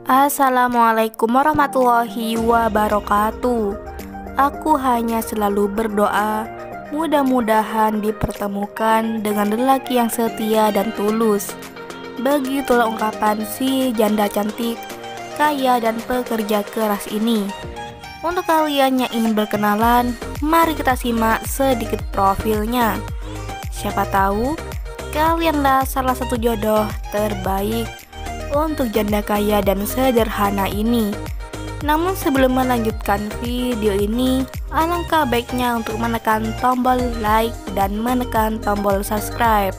Assalamualaikum warahmatullahi wabarakatuh. Aku hanya selalu berdoa, mudah-mudahan dipertemukan dengan lelaki yang setia dan tulus. Begitulah ungkapan si janda cantik, kaya dan pekerja keras ini. Untuk kalian yang ingin berkenalan, mari kita simak sedikit profilnya. Siapa tahu kalianlah salah satu jodoh terbaik untuk janda kaya dan sederhana ini. Namun sebelum melanjutkan video ini, alangkah baiknya untuk menekan tombol like dan menekan tombol subscribe.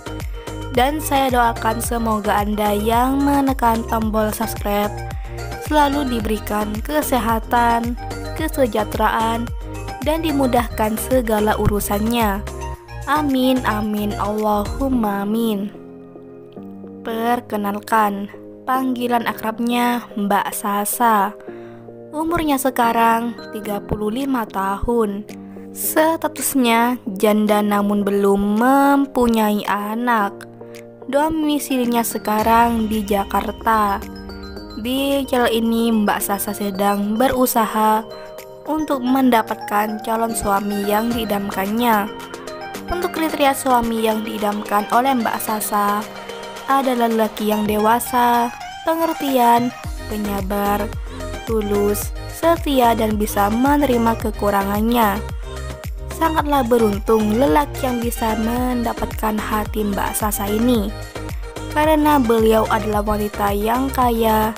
Dan saya doakan semoga Anda yang menekan tombol subscribe selalu diberikan kesehatan, kesejahteraan, dan dimudahkan segala urusannya. Amin amin Allahumma amin. Perkenalkan, panggilan akrabnya Mbak Sasa. Umurnya sekarang 35 tahun. Statusnya janda namun belum mempunyai anak. Domisilinya sekarang di Jakarta. Di channel ini Mbak Sasa sedang berusaha untuk mendapatkan calon suami yang diidamkannya. Untuk kriteria suami yang diidamkan oleh Mbak Sasa adalah lelaki yang dewasa, pengertian, penyabar, tulus, setia, dan bisa menerima kekurangannya. Sangatlah beruntung lelaki yang bisa mendapatkan hati Mbak Sasa ini, karena beliau adalah wanita yang kaya,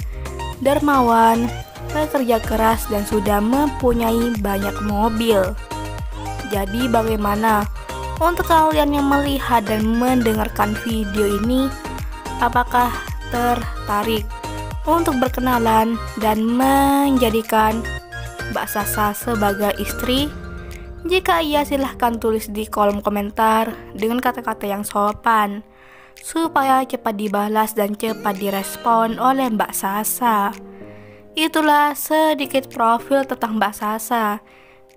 dermawan, pekerja keras, dan sudah mempunyai banyak mobil. Jadi bagaimana untuk kalian yang melihat dan mendengarkan video ini? Apakah tertarik untuk berkenalan dan menjadikan Mbak Sasa sebagai istri? Jika iya, silahkan tulis di kolom komentar dengan kata-kata yang sopan supaya cepat dibalas dan cepat direspon oleh Mbak Sasa. Itulah sedikit profil tentang Mbak Sasa.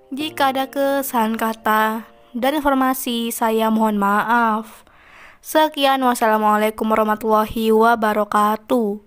Jika ada kesalahan kata dan informasi, saya mohon maaf. Sekian, wassalamualaikum warahmatullahi wabarakatuh.